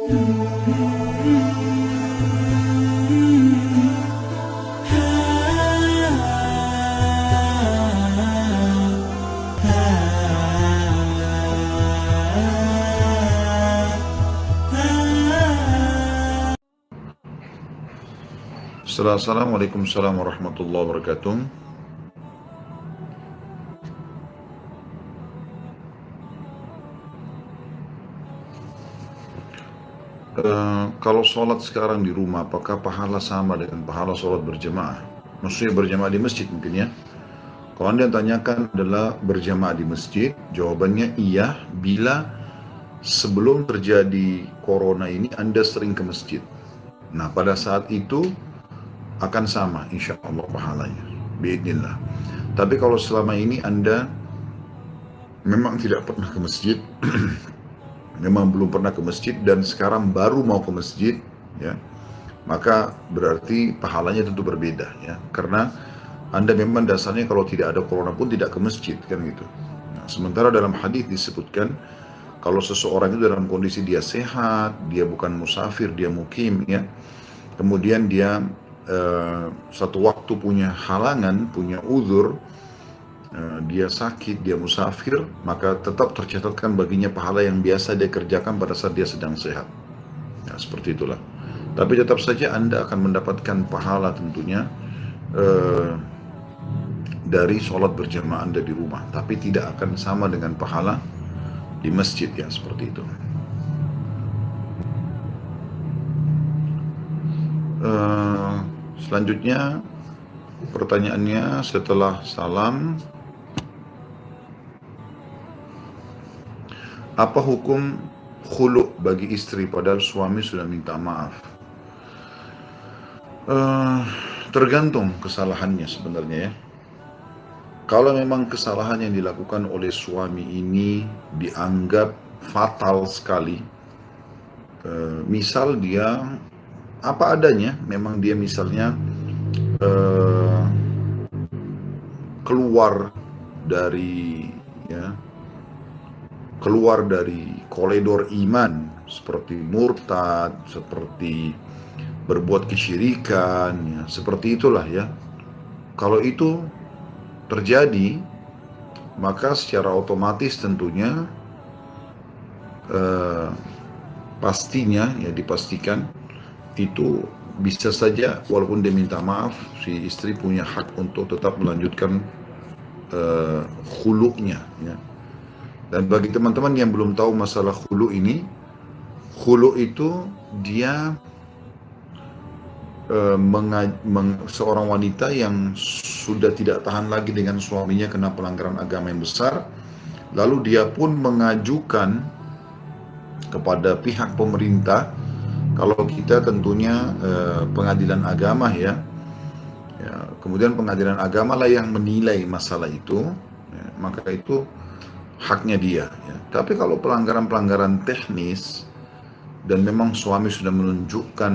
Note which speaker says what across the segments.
Speaker 1: Assalamualaikum warahmatullahi wabarakatuh. Kalau sholat sekarang di rumah, apakah pahala sama dengan pahala sholat berjamaah? Maksudnya berjamaah di masjid mungkin ya. Kalau Anda tanyakan adalah berjamaah di masjid, jawabannya iya bila sebelum terjadi corona ini Anda sering ke masjid. Nah pada saat itu akan sama insya Allah pahalanya, biidznillah. Tapi kalau selama ini Anda memang tidak pernah ke masjid, memang belum pernah ke masjid dan sekarang baru mau ke masjid, ya, maka berarti pahalanya tentu berbeda, ya, karena Anda memang dasarnya kalau tidak ada corona pun tidak ke masjid, kan gitu. Nah, sementara dalam hadis disebutkan kalau seseorang itu dalam kondisi dia sehat, dia bukan musafir, dia mukim, ya, kemudian dia satu waktu punya halangan, punya uzur, dia sakit, dia musafir, maka tetap tercatatkan baginya pahala yang biasa dia kerjakan pada saat dia sedang sehat. Ya, seperti itulah. Tapi tetap saja Anda akan mendapatkan pahala tentunya dari sholat berjamaah Anda di rumah, tapi tidak akan sama dengan pahala di masjid, ya, seperti itu. Selanjutnya pertanyaannya setelah salam, apa hukum khulu bagi istri padahal suami sudah minta maaf? Tergantung kesalahannya sebenarnya, ya. Kalau memang kesalahan yang dilakukan oleh suami ini dianggap fatal sekali, misal dia apa adanya, memang dia misalnya keluar dari koridor iman, seperti murtad, seperti berbuat kesyirikan, ya, seperti itulah, ya. Kalau itu terjadi, maka secara otomatis tentunya pastinya, ya, dipastikan itu bisa saja walaupun dia minta maaf, si istri punya hak untuk tetap melanjutkan khulu'nya, ya. Dan bagi teman-teman yang belum tahu masalah khulu ini, khulu itu dia seorang wanita yang sudah tidak tahan lagi dengan suaminya kena pelanggaran agama yang besar, lalu dia pun mengajukan kepada pihak pemerintah, kalau kita tentunya pengadilan agama, ya, kemudian pengadilan agama lah yang menilai masalah itu, ya, maka itu haknya dia, ya. Tapi kalau pelanggaran-pelanggaran teknis dan memang suami sudah menunjukkan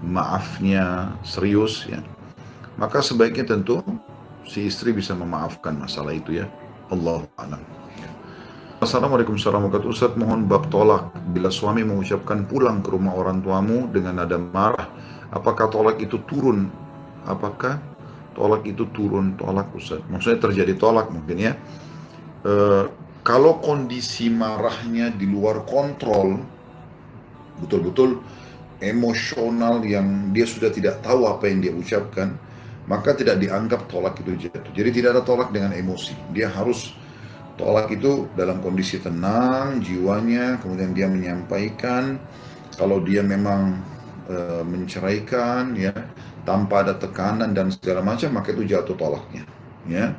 Speaker 1: maafnya serius, ya, maka sebaiknya tentu si istri bisa memaafkan masalah itu, ya. Allahu a'lam. Assalamualaikum warahmatullahi wabarakatuh. Ustaz, mohon bab tolak. Bila suami mengucapkan pulang ke rumah orang tuamu dengan nada marah, apakah tolak itu turun? Apakah tolak itu turun? Tolak, Ustaz, maksudnya terjadi tolak mungkin, ya. Kalau kondisi marahnya di luar kontrol, betul-betul emosional yang dia sudah tidak tahu apa yang dia ucapkan, maka tidak dianggap tolak itu jatuh. Jadi tidak ada tolak dengan emosi. Dia harus tolak itu dalam kondisi tenang jiwanya, kemudian dia menyampaikan kalau dia memang menceraikan, ya, tanpa ada tekanan dan segala macam, maka itu jatuh tolaknya, ya.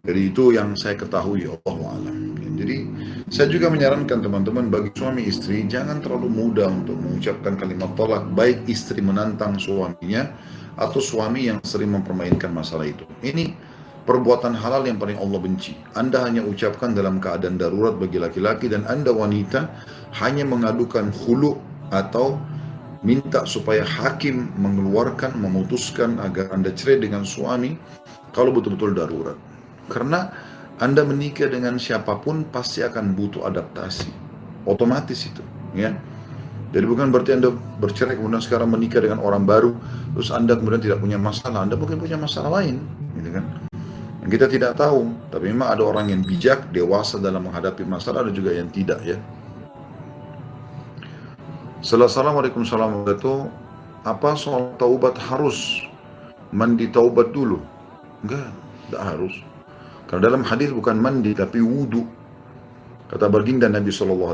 Speaker 1: Jadi itu yang saya ketahui, Allahu a'lam. Jadi saya juga menyarankan teman-teman, bagi suami istri jangan terlalu mudah untuk mengucapkan kalimat tolak, baik istri menantang suaminya atau suami yang sering mempermainkan masalah itu. Ini perbuatan halal yang paling Allah benci. Anda hanya ucapkan dalam keadaan darurat bagi laki-laki, dan Anda wanita hanya mengadukan khulu atau minta supaya hakim mengeluarkan, memutuskan agar Anda cerai dengan suami kalau betul-betul darurat. Karena Anda menikah dengan siapapun pasti akan butuh adaptasi, otomatis itu, ya. Jadi bukan berarti Anda bercerai kemudian sekarang menikah dengan orang baru, terus Anda kemudian tidak punya masalah. Anda mungkin punya masalah lain, gitu kan? Yang kita tidak tahu. Tapi memang ada orang yang bijak, dewasa dalam menghadapi masalah, ada juga yang tidak ya. Assalamualaikum warahmatullahi wabarakatuh. Apa soal taubat harus mandi taubat dulu? Enggak harus. Karena dalam hadis bukan mandi tapi wudu. Kata baginda Nabi SAW,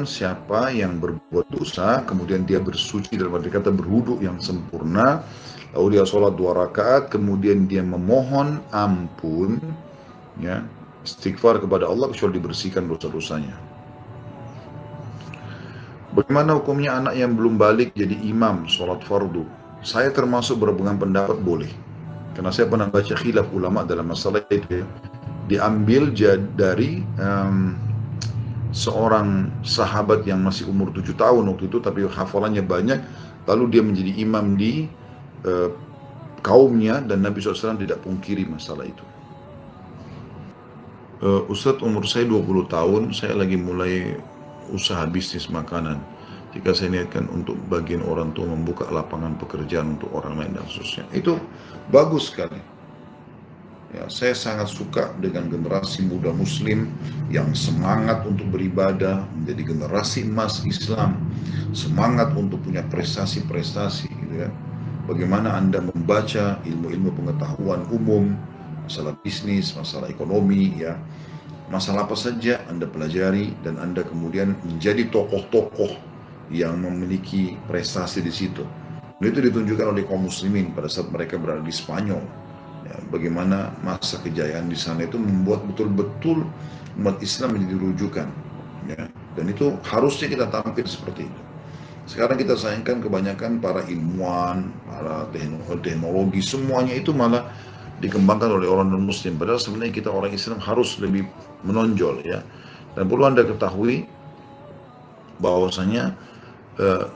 Speaker 1: siapa yang berbuat dosa, kemudian dia bersuci dalam arti kata berwudu yang sempurna, lalu dia sholat 2 rakaat, kemudian dia memohon ampun, ya, istighfar kepada Allah, kecuali dibersihkan dosa-dosanya. Bagaimana hukumnya anak yang belum balik jadi imam sholat fardu? Saya termasuk berpegang pendapat boleh. Karena saya pernah baca khilaf ulama dalam masalah itu ya. Diambil dari seorang sahabat yang masih umur 7 tahun waktu itu, tapi hafalannya banyak, lalu dia menjadi imam di kaumnya, dan Nabi SAW tidak pungkiri masalah itu. Ustadz, umur saya 20 tahun, saya lagi mulai usaha bisnis makanan. Jika saya niatkan untuk bagian orang tua membuka lapangan pekerjaan untuk orang lain dan seterusnya, itu bagus sekali. Ya, saya sangat suka dengan generasi muda muslim yang semangat untuk beribadah, menjadi generasi emas Islam, semangat untuk punya prestasi-prestasi gitu ya. Bagaimana Anda membaca ilmu-ilmu pengetahuan umum, masalah bisnis, masalah ekonomi ya, masalah apa saja Anda pelajari, dan Anda kemudian menjadi tokoh-tokoh yang memiliki prestasi di situ. Dan itu ditunjukkan oleh kaum muslimin pada saat mereka berada di Spanyol. Ya, bagaimana masa kejayaan di sana itu membuat betul-betul umat Islam menjadi rujukan, ya. Dan itu harusnya kita tampil seperti itu. Sekarang kita sayangkan kebanyakan para ilmuwan, para teknologi, semuanya itu malah dikembangkan oleh orang non-muslim. Padahal sebenarnya kita orang Islam harus lebih menonjol ya. Dan perlu Anda ketahui bahwasanya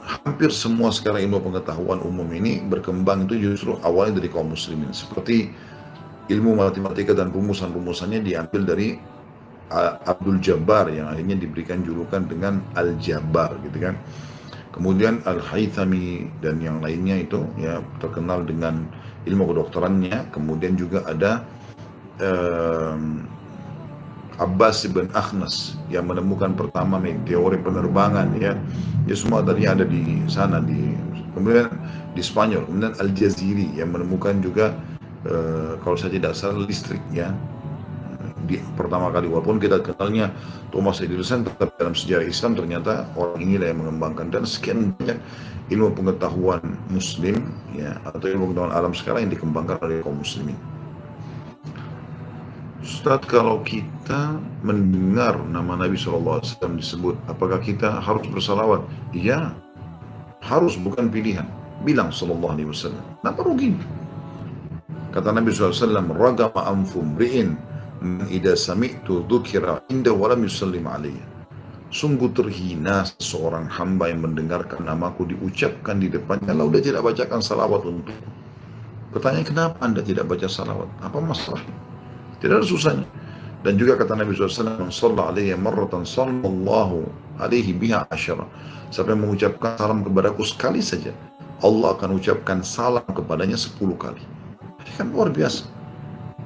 Speaker 1: hampir semua sekarang ilmu pengetahuan umum ini berkembang itu justru awalnya dari kaum muslimin. Seperti ilmu matematika dan rumusan-rumusannya diambil dari Abdul Jabbar yang akhirnya diberikan julukan dengan Al-Jabbar gitu kan. Kemudian Al-Haythami dan yang lainnya itu ya terkenal dengan ilmu kedokterannya. Kemudian juga ada Abbas ibn Akhnas yang menemukan pertama teori penerbangan ya. Dia semua tadinya ada di sana kemudian di Spanyol. Kemudian Al-Jaziri yang menemukan juga kalau saya tidak salah listrik ya. Di pertama kali, walaupun kita kenalnya Thomas Edison, tetap dalam sejarah Islam ternyata orang inilah yang mengembangkan. Dan sekian banyak ilmu pengetahuan muslim ya, atau ilmu pengetahuan alam sekarang yang dikembangkan oleh kaum muslimin. Ustaz, kalau kita mendengar nama Nabi SAW disebut, apakah kita harus bersalawat? Iya, harus, bukan pilihan. Bilang SAW, kenapa rugi? Kata Nabi SAW, ragama anfum ri'in idza sami'tu dzukira inda wa lam yusallim alayya. Sungguh terhina seorang hamba yang mendengarkan namaku diucapkan di depannya lalu dia tidak bacakan salawat untuk. Bertanya, kenapa Anda tidak baca salawat? Apa masalahnya? Tidak ada susahnya. Dan juga kata Nabi SAW, man shalla alayya marratan sallallahu alaihi biha asyara. Siapa yang mengucapkan salam kepadaku sekali saja, Allah akan ucapkan salam kepadanya 10 kali. Kan luar biasa.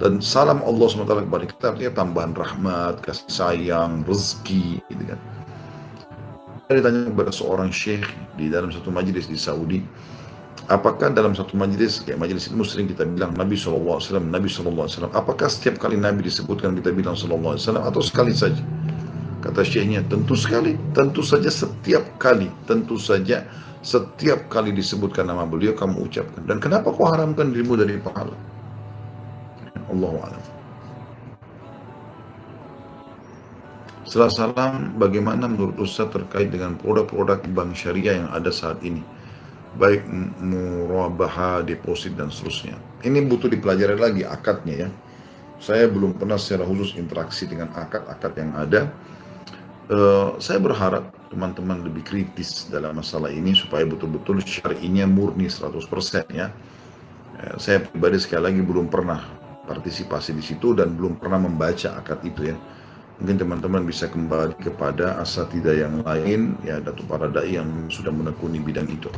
Speaker 1: Dan salam Allah SWT kepada kita artinya tambahan rahmat, kasih sayang, rezeki gitu kan. Saya ditanya kepada seorang syekh di dalam satu majelis di Saudi, apakah dalam satu majelis, kayak majelis ilmu sering kita bilang Nabi SAW, Nabi SAW, apakah setiap kali Nabi disebutkan kita bilang SAW atau sekali saja? Kata syekhnya, tentu sekali, tentu saja setiap kali, tentu saja setiap kali disebutkan nama beliau kamu ucapkan. Dan kenapa kau haramkan dirimu dari pahala? Allahu a'lam. Setelah salam, bagaimana menurut Ustaz terkait dengan produk-produk bank syariah yang ada saat ini, baik murabaha, deposit dan seterusnya? Ini butuh dipelajari lagi akadnya ya. Saya belum pernah secara khusus interaksi dengan akad-akad yang ada. Saya berharap teman-teman lebih kritis dalam masalah ini supaya betul-betul syari'inya murni 100% ya. Saya pribadi sekali lagi belum pernah partisipasi di situ dan belum pernah membaca akad itu ya. Mungkin teman-teman bisa kembali kepada asatidah yang lain, ya, atau para dai yang sudah menekuni bidang itu.